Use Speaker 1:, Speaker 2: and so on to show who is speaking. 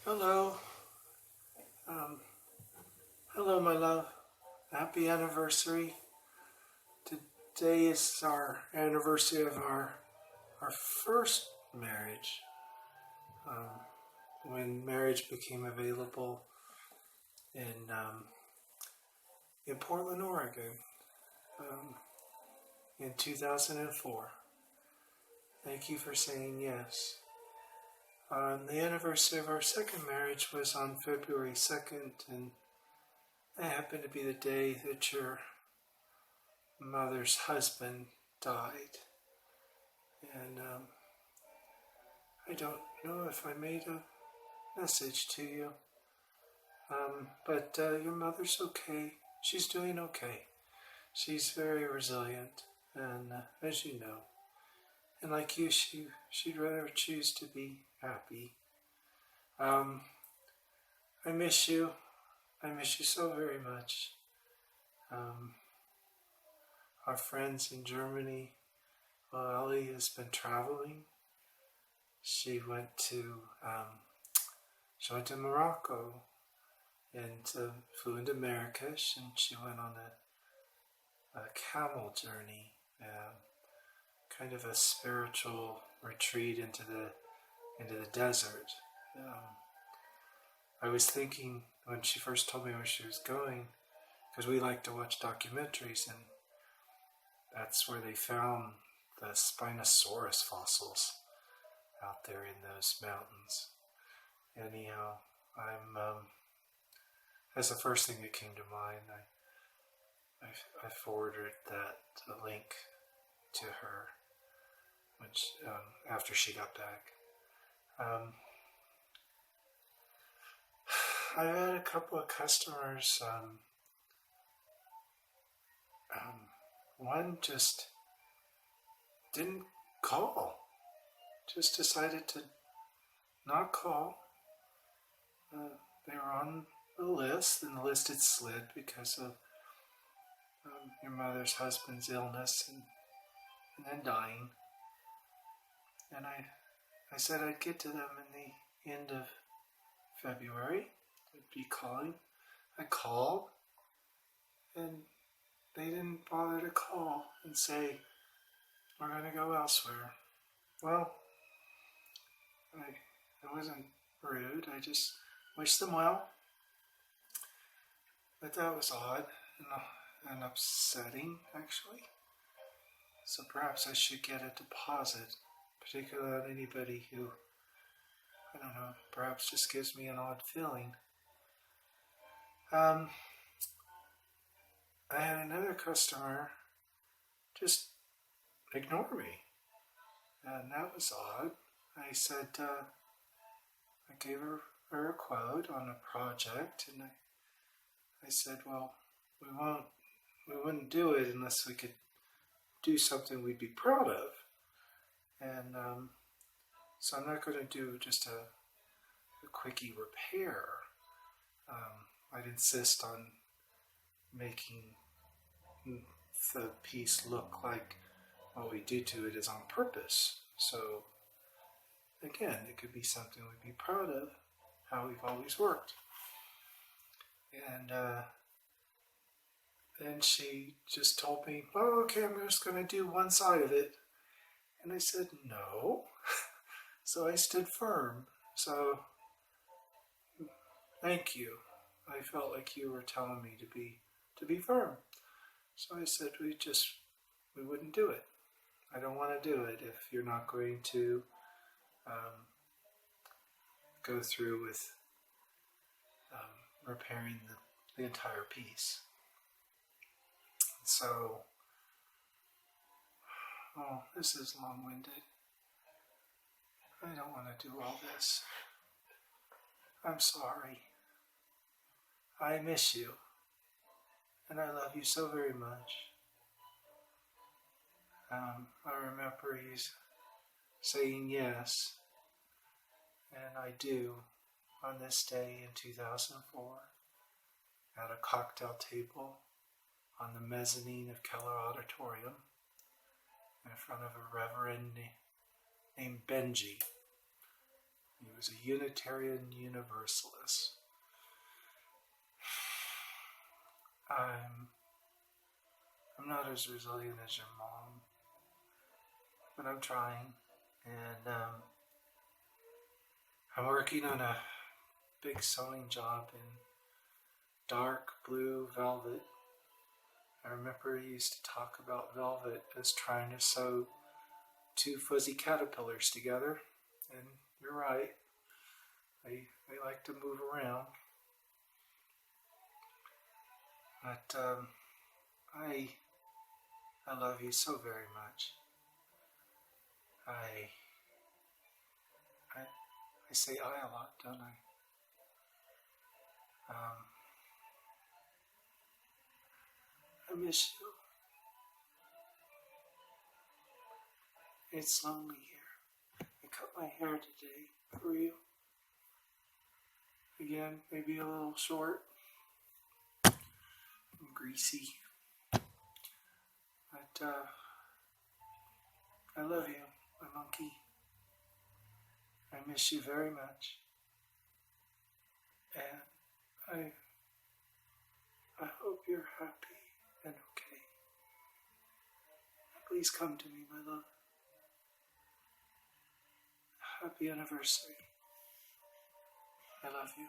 Speaker 1: Hello. Um, hello, my love. Happy anniversary. Today is our anniversary of our first marriage. When marriage became available in in Portland, Oregon, um, in 2004. Thank you for saying yes. The anniversary of our second marriage was on February 2nd, and that happened to be the day that your mother's husband died. And I don't know if I made a message to you, but your mother's okay. She's doing okay. She's very resilient, and as you know, and like you, she'd rather choose to be happy. Um, I miss you. I miss you so very much. Um, our friends in Germany, well, Ellie has been traveling. She went to Morocco and flew into Marrakesh, and she went on a camel journey, kind of a spiritual retreat into the desert. I was thinking when she first told me where she was going, because we like to watch documentaries, and that's where they found the Spinosaurus fossils out there in those mountains. Anyhow, that's the first thing that came to mind. I forwarded that link to her which after she got back. I've had a couple of customers. One just didn't call, just decided to not call. They were on the list, and the list had slid because of your mother's husband's illness and then dying. And I said I'd get to them in the end of February. I'd be calling. I called, and they didn't bother to call and say, we're going to go elsewhere. Well, I wasn't rude. I just wished them well. But that was odd and upsetting, actually. So perhaps I should get a deposit, particularly on anybody who, I don't know, perhaps just gives me an odd feeling. I had another customer just ignore me, and that was odd. I said, I gave her a quote on a project, and I said, well, we wouldn't do it unless we could do something we'd be proud of. And so I'm not going to do just a quickie repair. I'd insist on making the piece look like what we do to it is on purpose. So again, it could be something we'd be proud of, how we've always worked. And then she just told me, oh, okay, I'm just going to do one side of it. And I said, no. So I stood firm. So thank you. I felt like you were telling me to be firm. So I said we wouldn't do it. I don't want to do it if you're not going to go through with repairing the entire piece. So, this is long-winded. I don't want to do all this. I'm sorry. I miss you. And I love you so very much. I remember he's saying yes, and I do, on this day in 2004, at a cocktail table on the mezzanine of Keller Auditorium in front of a reverend named Benji. He was a Unitarian Universalist. I'm not as resilient as your mom, but I'm trying, and I'm working on a big sewing job in dark blue velvet. I remember he used to talk about velvet as trying to sew two fuzzy caterpillars together, and you're right, they like to move around, but I love you so very much. I I say I a lot, don't I? I miss you. It's lonely here. I cut my hair today for you. Again, maybe a little short and greasy. But I love you, my monkey. I miss you very much. And I hope you're happy and okay. Please come to me, my love. Happy anniversary. I love you.